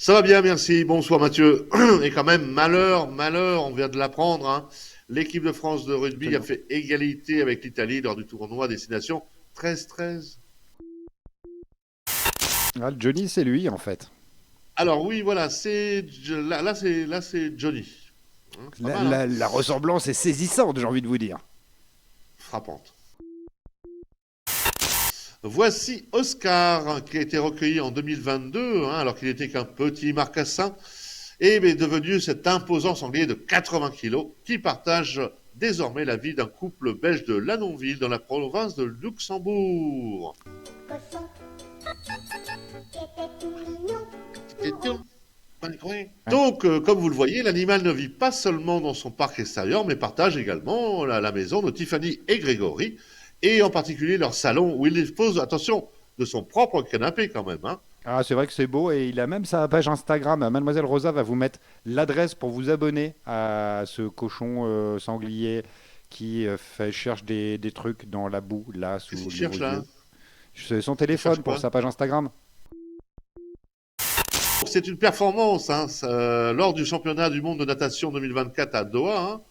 Ça va bien, merci. Bonsoir Mathieu. Et quand même, malheur, on vient de l'apprendre, hein. L'équipe de France de rugby a Absolument. fait égalité avec l'Italie lors du tournoi Destination 13-13. Ah, le Johnny, c'est lui, en fait. Alors oui, voilà, là c'est Johnny. Pas La, mal, hein. la- la ressemblance est saisissante, j'ai envie de vous dire. Frappante. Voici Oscar, qui a été recueilli en 2022, hein, alors qu'il n'était qu'un petit marcassin, et est devenu cet imposant sanglier de 80 kilos qui partage désormais la vie d'un couple belge de Lanonville dans la province de Luxembourg. Cochon qui était tout mignon, C'est tout rond. tout. Ouais. Donc, comme vous le voyez, l'animal ne vit pas seulement dans son parc extérieur, mais partage également la maison de Tiffany et Grégory, et en particulier leur salon où il dispose, attention, de son propre canapé quand même, hein. Ah, c'est vrai que c'est beau et il a même sa page Instagram. Mademoiselle Rosa va vous mettre l'adresse pour vous abonner à ce cochon sanglier qui cherche des trucs dans la boue, là, Qu'est-ce sous qu'il vos cherche là, yeux. hein? C'est son Il cherche téléphone pour quoi? sa page Instagram. C'est une performance, hein, lors du championnat du monde de natation 2024 à Doha,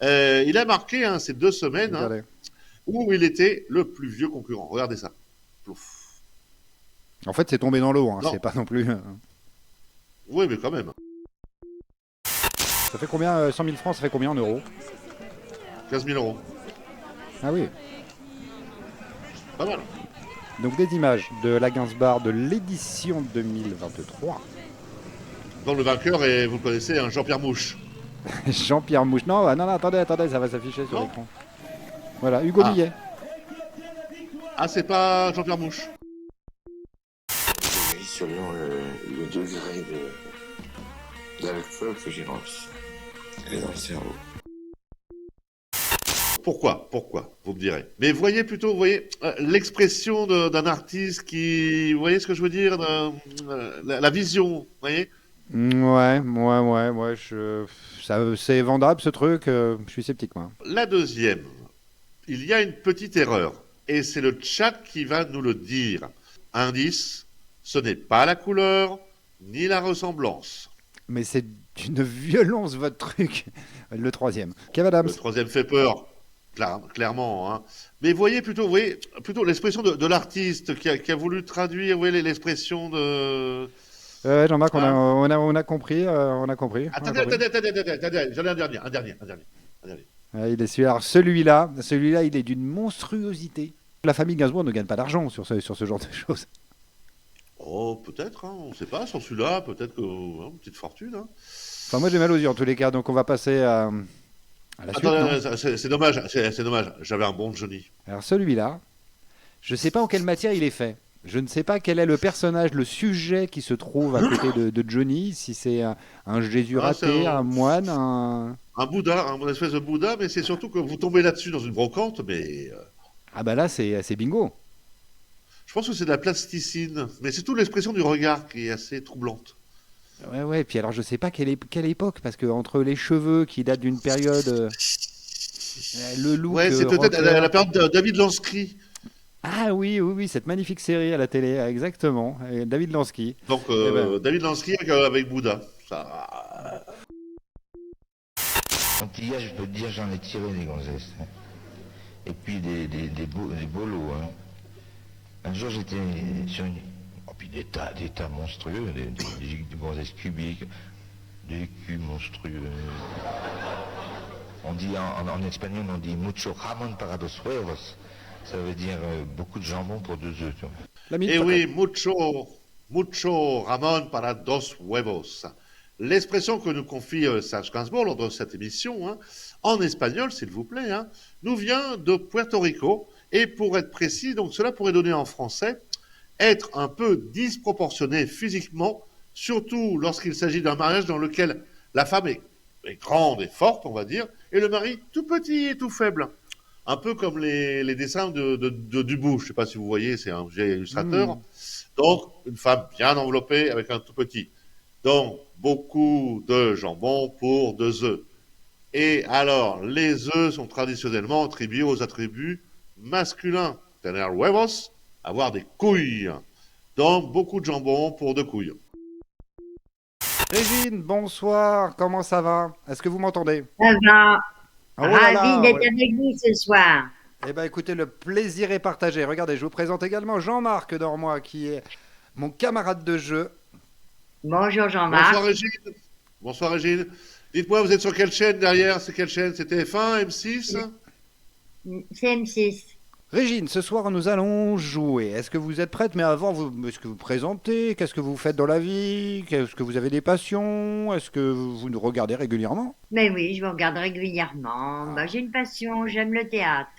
hein. Il a marqué, hein, ces 2 semaines, hein, Regardez. où il était le plus vieux concurrent. Regardez ça. Plouf. En fait, c'est tombé dans l'eau, hein. Non, C'est pas non plus. oui, mais quand même. Ça fait combien 100 000 francs, ça fait combien en euros? 15 000 euros. Ah oui. Pas mal. Donc des images de la Gainsbar de l'édition 2023. Dont le vainqueur est, vous le connaissez, un Jean-Pierre Mouche. Jean-Pierre Mouche. Non, non, attendez, ça va s'afficher sur Non? l'écran. Voilà, Hugo Ah. Millet. Ah, c'est pas Jean-Pierre Mouche. Oui, selon le degré d'alcool que j'ai dans le cerveau. Pourquoi, vous me direz. Mais voyez plutôt, vous voyez, l'expression d'un artiste qui, vous voyez ce que je veux dire, la vision, vous voyez. Ouais. C'est vendable ce truc. Je suis sceptique, moi. La deuxième, il y a une petite erreur, et c'est le chat qui va nous le dire. Indice, ce n'est pas la couleur, ni la ressemblance. Mais c'est d'une violence votre truc. Le troisième. Kev Adams. Le troisième fait peur, clairement, hein. Mais vous voyez plutôt l'expression de l'artiste qui a voulu traduire, vous voyez, l'expression de... Jean-Marc, Hein. on a compris. On a compris. On a Attendez, compris. attendez, j'en ai un dernier. Il est celui-là. Alors, celui-là, il est d'une monstruosité. La famille Gainsbourg ne gagne pas d'argent sur ce genre de choses. Oh, peut-être, hein, on ne sait pas, sur celui-là, peut-être que, hein, une petite fortune, hein. Enfin, moi j'ai mal aux yeux en tous les cas, donc on va passer à la suite, non? Attendez, c'est dommage, c'est dommage, j'avais un bon Johnny. Alors celui-là, je ne sais pas en quelle matière il est fait. Je ne sais pas quel est le personnage, le sujet qui se trouve à côté de Johnny, si c'est un Jésus Ah, c'est raté, un moine, un... un Bouddha, une espèce de Bouddha, mais c'est surtout que vous tombez là-dessus dans une brocante, mais Ah bah là c'est bingo. je pense que c'est de la plasticine, mais c'est toute l'expression du regard qui est assez troublante. Ouais, puis alors je sais pas quelle époque, parce que entre les cheveux qui datent d'une période, le look Ouais, c'est peut-être rocker... la période de David Lansky. Ah oui, cette magnifique série à la télé, exactement, et David Lansky. Donc, Eh ben, David Lansky avec Bouddha. Ça, Antillais, je peux te dire, j'en ai tiré des gonzesses, hein. Et puis des bolos, hein. Un jour, j'étais sur une... Oh, puis des tas monstrueux, des gonzesses cubiques, des culs monstrueux. On dit en espagnol, on dit mucho jamón para dos huevos. Ça veut dire beaucoup de jambon pour 2 œufs, tu vois. la minute eh pas. oui, mucho Ramon para dos huevos. L'expression que nous confie Serge Gainsbourg lors de cette émission, hein, en espagnol, s'il vous plaît, hein, nous vient de Puerto Rico. Et pour être précis, donc cela pourrait donner en français être un peu disproportionné physiquement, surtout lorsqu'il s'agit d'un mariage dans lequel la femme est grande et forte, on va dire, et le mari tout petit et tout faible. Un peu comme les dessins de Dubout, je ne sais pas si vous voyez, c'est un vieil illustrateur. Hmm. Donc, une femme bien enveloppée avec un tout petit. Donc, beaucoup de jambon pour 2 œufs. Et alors, les œufs sont traditionnellement attribués aux attributs masculins. Tener huevos, avoir des couilles. Donc, beaucoup de jambon pour 2 couilles. Régine, bonsoir, comment ça va? Est-ce que vous m'entendez? Ça va. Oh là Ravi là, d'être ouais. avec vous ce soir. Eh bien écoutez, le plaisir est partagé. Regardez, je vous présente également Jean-Marc Dormois, qui est mon camarade de jeu. Bonjour Bonsoir Jean-Marc. Régine. Bonsoir Régine. Dites-moi, vous êtes sur quelle chaîne derrière? C'est quelle chaîne? C'est TF1, M6? C'est M6. Régine, ce soir nous allons jouer. Est-ce que vous êtes prête? Mais avant, est-ce que vous présentez? Qu'est-ce que vous faites dans la vie? Est-ce que vous avez des passions? Est-ce que vous nous regardez régulièrement? Mais oui, je vous regarde régulièrement. Bah, j'ai une passion, j'aime le théâtre.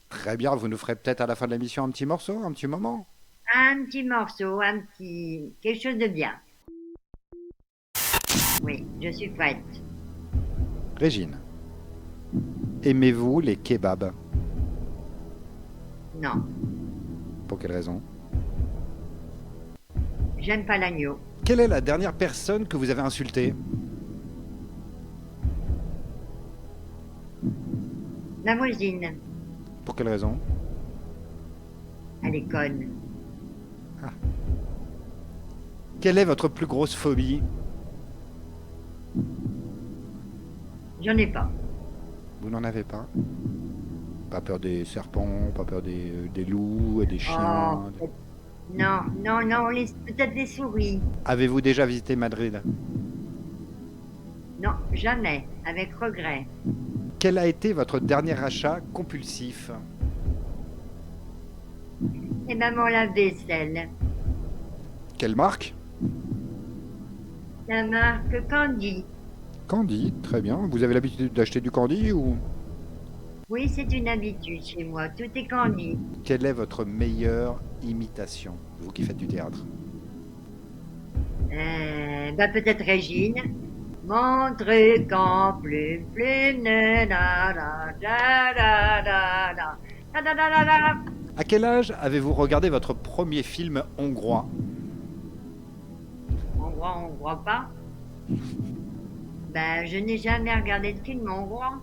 Très bien, vous nous ferez peut-être à la fin de l'émission un petit morceau, un petit moment. Un petit morceau, quelque chose de bien. Oui, je suis prête. Régine, aimez-vous les kebabs? Non, Pour quelle raison? j'aime pas l'agneau. Quelle est la dernière personne que vous avez insultée? Ma voisine, Pour quelle raison? elle est conne. Quelle est votre plus grosse phobie? J'en ai pas. Vous n'en avez pas? Pas peur des serpents, pas peur des loups, des chiens? Oh, non, non, non, peut-être les souris. Avez-vous déjà visité Madrid? Non, jamais, avec regret. Quel a été votre dernier achat compulsif? Et maman lave-vaisselle. Quelle marque? La marque Candy. Candy, très bien. Vous avez l'habitude d'acheter du candy ou? Oui, c'est une habitude chez moi. Tout est Candy. Quelle est votre meilleure imitation? Vous qui faites du théâtre. Bah peut-être Régine. Mon truc en plume, plume, da da da da da da da da da da da. À quel âge avez-vous regardé votre premier film hongrois? On voit pas. Ben, je n'ai jamais regardé de film hongrois.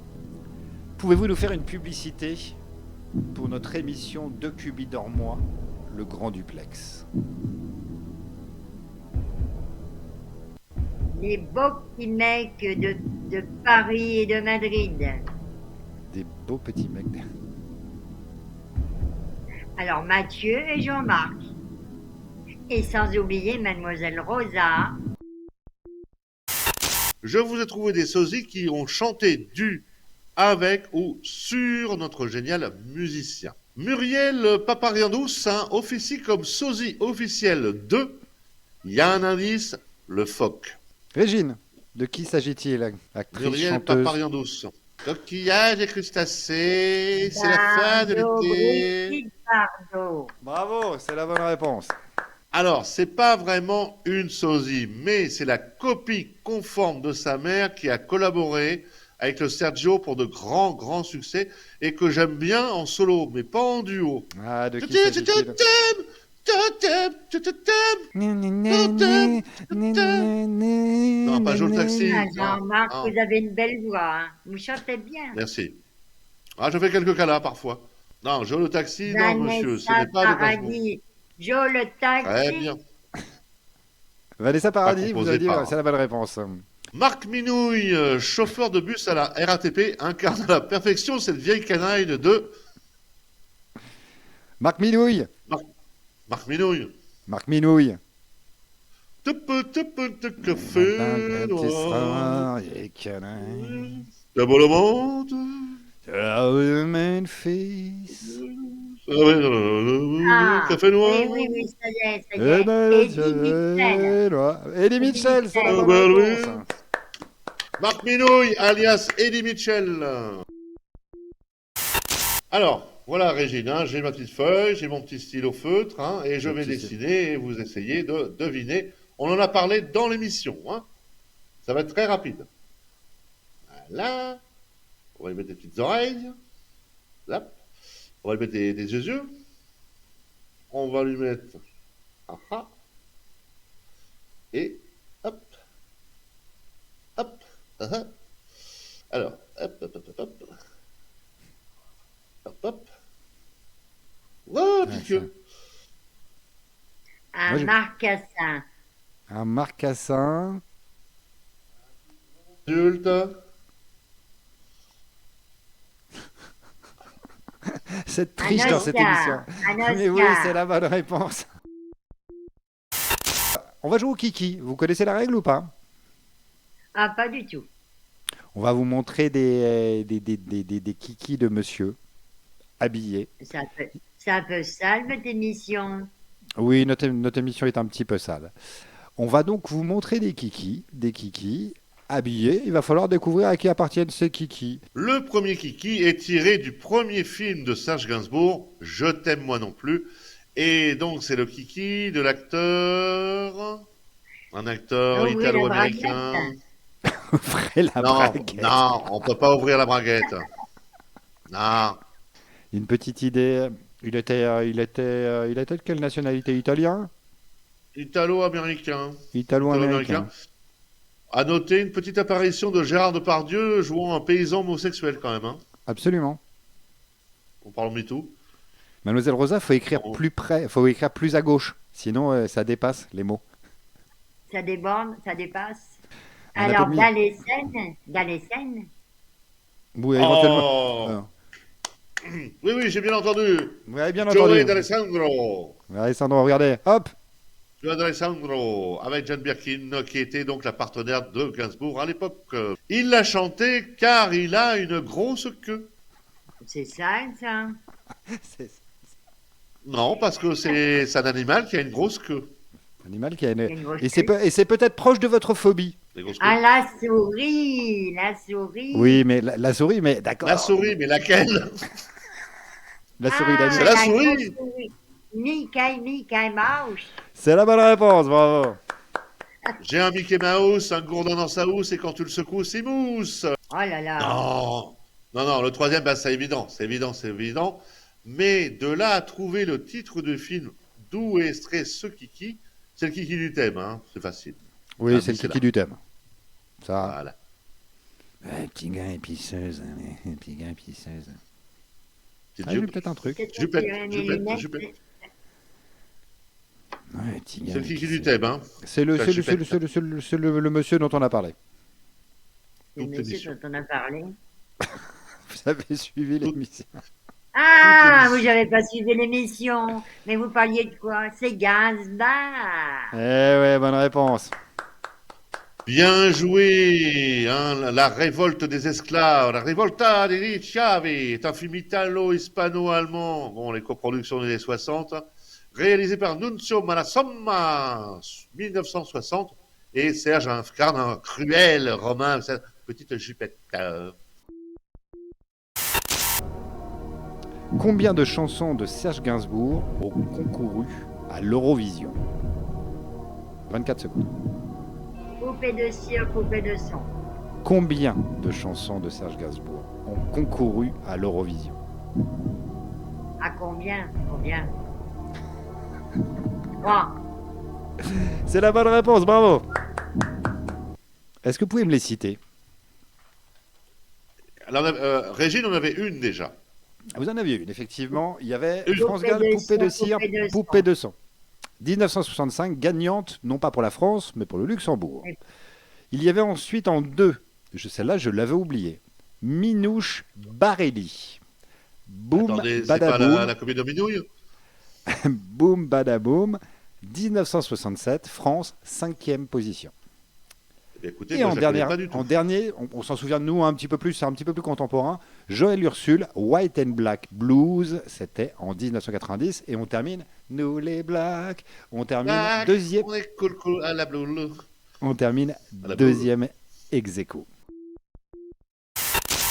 Pouvez-vous nous faire une publicité pour notre émission De Cubi Dormois, le Grand Duplex? Les beaux petits mecs de Paris et de Madrid. Des beaux petits mecs. Alors Mathieu et Jean-Marc. Et sans oublier Mademoiselle Rosa. Je vous ai trouvé des sosies qui ont chanté du, avec ou sur notre génial musicien. Muriel Papariandous officie comme sosie officiel de, il y a un indice, le phoque. Régine, de qui s'agit-il? Actrice, Muriel chanteuse. Papariandous. Coquillage et crustacés, c'est la fin de Bardot, l'été. Brigitte Bardot. Bravo, c'est la bonne réponse. Alors, c'est pas vraiment une sosie, mais c'est la copie conforme de sa mère qui a collaboré avec le Sergio pour de grands, grands succès et que j'aime bien en solo, mais pas en duo. Ah, de Je qui t'aime, je s'agit-il? t'aime, je t'aime, je t'aime. Non, pas Joe le taxi. Ah, Non, Jean-Marc, non. vous avez une belle voix. Hein. Vous chantez bien. Merci. Ah, je fais quelques cas là parfois. Non, Joe le taxi, non, monsieur, ce n'est Vanessa pas de Gainsbourg. Paradis. Joe le Très taxi. bien. Vanessa Paradis, vous composé avez dit, par- c'est la bonne réponse. Marc Minouille, chauffeur de bus à la RATP, incarne à la perfection cette vieille canaille de Marc Minouille. Marc Minouille. Marc Minouille. Te café noir, la bonne amante. Memphis. Ah, Café noir. oui, oui, oui, ça y est, ça y est. Eddie Mitchell. Eddie Mitchell, c'est la Ah, bonne bah oui. réponse. Marc Minouille, alias Eddie Mitchell. Alors, voilà Régine, hein, j'ai ma petite feuille, j'ai mon petit stylo feutre, hein, et je Le vais petit dessiner et vous essayez de deviner. On en a parlé dans l'émission, hein. Ça va être très rapide. Voilà. On va lui mettre des petites oreilles. Là. On va lui mettre des yeux. On va lui mettre. Ah, ah. Et hop. Hop. Ah, ah. Alors, hop, hop, hop, hop, hop. Hop, hop. Oh, petit queue. Un Moi, j'ai- marcassin. Un marcassin. Adulte. C'est triche dans cette émission. Un Mais oui, Oscar. c'est la bonne réponse. On va jouer au kiki. Vous connaissez la règle ou pas? Ah, pas du tout. On va vous montrer des kikis de monsieur habillés. C'est un peu sale, votre émission. Oui, notre émission est un petit peu sale. On va donc vous montrer des kikis habillés. Il va falloir découvrir à qui appartiennent ces kikis. Le premier kiki est tiré du premier film de Serge Gainsbourg, Je t'aime moi non plus. Et donc c'est le kiki de l'acteur, un acteur Ouvrez la italo-américain. braguette. Ouvrez la Non, braguette. non, on peut pas ouvrir la braguette. Non, Une petite idée. Il était de quelle nationalité? Italien? italo-américain. Italo-américain. À noter une petite apparition de Gérard Depardieu jouant un paysan homosexuel quand même. Hein. Absolument. On parle de tout. Mademoiselle Rosa, faut écrire plus près, faut écrire plus à gauche. Sinon, ça dépasse les mots. Ça déborde, ça dépasse. On a Alors, pas mis- dans les scènes, Oui, éventuellement. Oh. Oui, oui, j'ai bien entendu. Vous avez bien Joey entendu. d'Alessandro. Alessandro, regardez. Hop. Joey d'Alessandro, avec Jane Birkin, qui était donc la partenaire de Gainsbourg à l'époque. Il l'a chanté car il a une grosse queue. c'est ça, ça. C'est Non, parce que c'est un animal qui a une grosse queue. un animal qui a une... Une grosse Et c'est queue. et c'est peut-être proche de votre phobie. Des grosses Ah, queues. la souris, la souris. Oui, mais la souris, mais d'accord. La souris, mais laquelle? La souris Ah, d'Annie. C'est la grosse souris. souris. Mickey Mouse. C'est la bonne réponse, bravo. J'ai un Mickey Mouse, un gourdin dans sa housse, et quand tu le secoues, c'est mousse. Oh là là. Non, non, non, le troisième, bah, c'est évident, c'est évident, c'est évident. Mais de là à trouver le titre du film d'où est extrait ce kiki, c'est le kiki du thème, hein, c'est facile. Oui, Ah, c'est le c'est kiki là. du thème. Ça. Voilà. Petit gars épiceuse. Petit gars épiceuse. Petite Ah, j'ai jupe. peut-être un truc. C'est Jupette, toi qui as Jupette, mes lunettes. Jupette. Ouais, petit gars C'est le kiki épiceuse. du thème, hein. C'est le, Ça, c'est je le, sais c'est pas. le, c'est le, c'est le- c'est le monsieur dont on a parlé. C'est le Toute monsieur l'émission. dont on a parlé. Vous avez suivi l'émission. Ah, Toute vous n'avez pas suivi l'émission. Mais vous parliez de quoi? C'est Gainsbourg. Eh ouais, bonne réponse. Bien joué, hein, la révolte des esclaves, la Rivolta dei Schiavi, est un film italo-hispano-allemand, bon, les coproductions des années 60, réalisé par Nunzio Malassomma, 1960, et Serge incarne un cruel romain avec sa petite jupette. Combien de chansons de Serge Gainsbourg ont concouru à l'Eurovision? 24 secondes. Poupée de cire, poupée de son. Combien de chansons de Serge Gainsbourg ont concouru à l'Eurovision? À combien? Combien? 3. C'est la bonne réponse, bravo. Est-ce que vous pouvez me les citer? Alors, Régine en avait une déjà. Vous en aviez une, effectivement. Il y avait Une. France Gall, Poupée de cire, Poupée de sang. Poupée de sang. 1965, gagnante, non pas pour la France, mais pour le Luxembourg. Oui. Il y avait ensuite en deux, celle-là je l'avais oubliée, Minouche Barelli. Boum, Attendez, c'est pas badaboum, la comédie de Minouille? boum, badaboum. 1967, France, 5e position. Eh bien, écoutez, Et moi, en je la connais dernier, pas du tout. en dernier, on s'en souvient de nous un petit peu plus, c'est un petit peu plus contemporain. Joël Ursule, White and Black Blues, c'était en 1990. Et on termine, nous les Blacks, on termine Black, deuxième, on est cool, cool à la bloule. on termine À la deuxième ex aequo.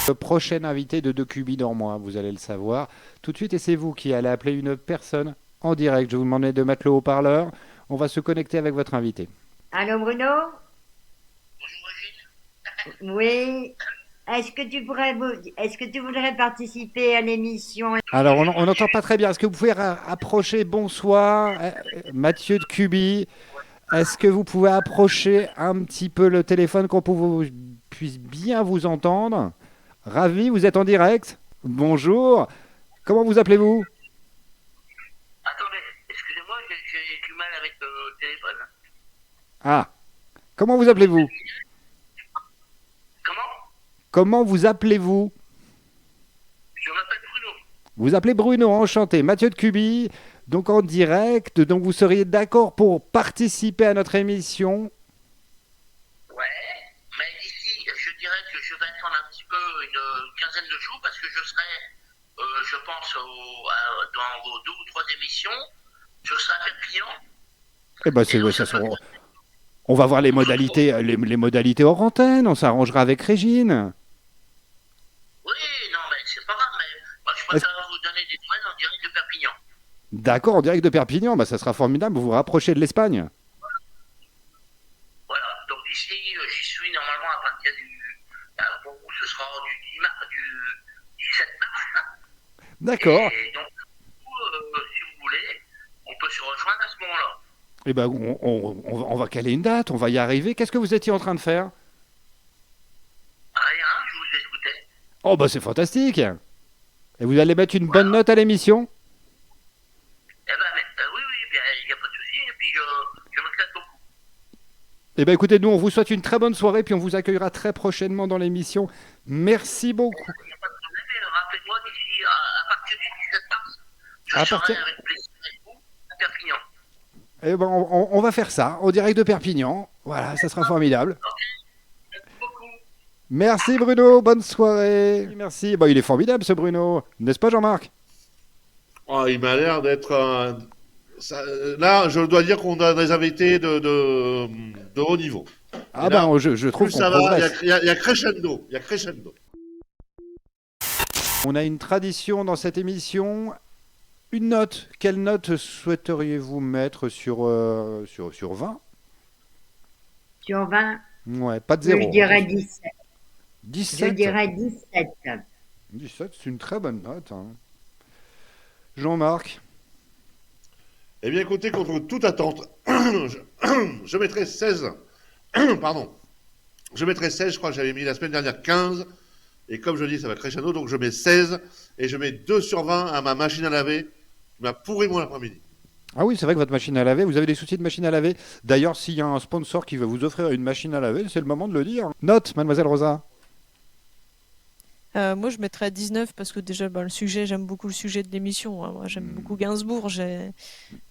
Le prochain invité de 2QB dans moi, vous allez le savoir tout de suite, et c'est vous qui allez appeler une personne en direct. Je vous demande de mettre le haut-parleur. On va se connecter avec votre invité. Allô, Bruno? Oui. Est-ce que tu voudrais participer à l'émission? Alors, on n'entend pas très bien. Est-ce que vous pouvez approcher? Bonsoir, Mathieu de QB. Est-ce que vous pouvez approcher un petit peu le téléphone puisse bien vous entendre? Ravi, vous êtes en direct. Bonjour. Comment vous appelez-vous? Attendez, excusez-moi, j'ai du mal avec le téléphone. Ah. Comment vous appelez-vous? Comment vous appelez-vous? Je m'appelle Bruno. Vous appelez Bruno, enchanté. Mathieu de Cuby, donc en direct. Donc vous seriez d'accord pour participer à notre émission? Ouais, mais ici, je dirais que je vais attendre un petit peu une quinzaine de jours parce que je serai, je pense, dans vos 2 ou 3 émissions. Je serai à Perpignan. Eh ben, Et donc, ça sera- on va voir les modalités, les modalités hors antenne. On s'arrangera avec Régine. Oui, non, mais c'est pas grave, mais moi, je préfère vous donner des nouvelles en direct de Perpignan. D'accord, en direct de Perpignan. Bah, ça sera formidable. Vous vous rapprochez de l'Espagne. Voilà, donc ici, j'y suis normalement à partir pour vous, ce sera du 17 mars. D'accord. Et donc, si vous voulez, on peut se rejoindre à ce moment-là. Eh ben, on va caler une date. On va y arriver. Qu'est-ce que vous étiez en train de faire? Rien, je vous écoutais. Oh, bah, c'est fantastique. Et vous allez mettre une bonne note à l'émission? Eh ben, oui, bien, il n'y a pas de souci, et puis je m'éclate beaucoup. Eh bien, écoutez, nous, on vous souhaite une très bonne soirée, puis on vous accueillera très prochainement dans l'émission. Merci beaucoup. Il n'y a pas de problème, et rappelez-moi d'ici à partir du 17 mars, je À serai partir- avec plaisir avec vous à Perpignan. Eh ben, on va faire ça, au direct de Perpignan. Voilà, ça sera formidable. Merci beaucoup. Merci Bruno, bonne soirée. Merci. Bah, il est formidable ce Bruno, n'est-ce pas Jean-Marc? Oh, il m'a l'air d'être là, je dois dire qu'on a des invités de haut niveau. Ah Et là, ben, je trouve Plus qu'on ça va, progresse. il y a crescendo. Il y a crescendo. On a une tradition dans cette émission. Une note. Quelle note souhaiteriez-vous mettre sur 20? Sur 20, Ouais, pas de je zéro. dirais 17. Je 17. dirais 17. 17, c'est une très bonne note, hein. Jean-Marc? Eh bien, écoutez, contre toute attente, je mettrai 16. Pardon. Je mettrai 16, je crois que j'avais mis la semaine dernière 15. Et comme je dis, ça va crescendo, donc je mets 16. Et je mets 2 sur 20 à ma machine à laver, qui m'a pourri mon après-midi. Ah oui, c'est vrai que votre machine à laver, vous avez des soucis de machine à laver. D'ailleurs, s'il y a un sponsor qui veut vous offrir une machine à laver, c'est le moment de le dire. Note, mademoiselle Rosa. Moi, je mettrais 19 parce que déjà, le sujet, j'aime beaucoup le sujet de l'émission, hein. Moi, j'aime beaucoup Gainsbourg. J'ai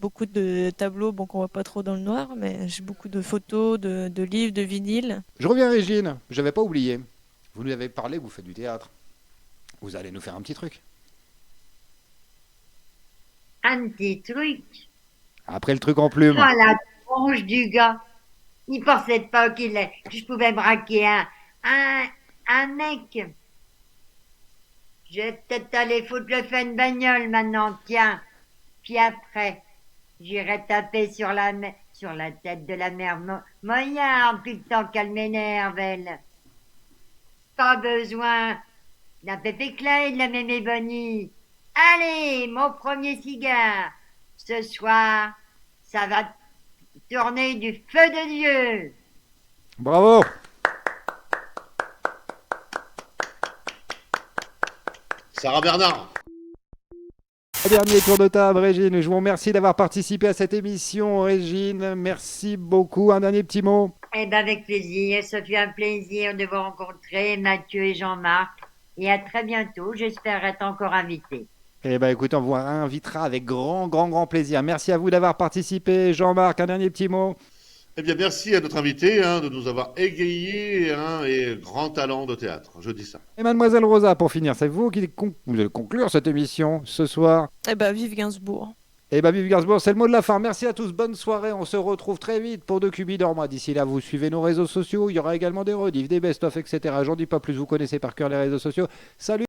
beaucoup de tableaux, bon, qu'on voit pas trop dans le noir, mais j'ai beaucoup de photos, de livres, de vinyles. Je reviens Régine, j'avais pas oublié. Vous nous avez parlé, vous faites du théâtre. Vous allez nous faire un petit truc. Un petit truc. Après le truc en plume. Ah, la tronche du gars. Il pensait pas que je pouvais braquer un mec. Je vais peut-être aller foutre le feu de bagnole maintenant, tiens. Puis après, j'irai taper sur la tête de la mère Moyard, tout le temps qu'elle m'énerve, elle. Pas besoin d'un Pépé Clay et de la Mémé Bonnie. Allez, mon premier cigare. Ce soir, ça va tourner du feu de Dieu. Bravo. Sarah Bernard. Dernier tour de table, Régine. Je vous remercie d'avoir participé à cette émission, Régine. Merci beaucoup. Un dernier petit mot. Eh ben, avec plaisir. Ça fait un plaisir de vous rencontrer, Mathieu et Jean-Marc. Et à très bientôt. J'espère être encore invité. Eh bien, écoutez, on vous invitera avec grand plaisir. Merci à vous d'avoir participé. Jean-Marc, un dernier petit mot. Eh bien, merci à notre invité de nous avoir égayé et grand talent de théâtre. Je dis ça. Et mademoiselle Rosa, pour finir, c'est vous qui vous allez conclure cette émission ce soir. Eh ben, vive Gainsbourg. Eh bien, vive Gainsbourg, c'est le mot de la fin. Merci à tous, bonne soirée. On se retrouve très vite pour de Cubi Dorma. D'ici là, vous suivez nos réseaux sociaux. Il y aura également des rediffs, des best-of, etc. J'en dis pas plus, vous connaissez par cœur les réseaux sociaux. Salut!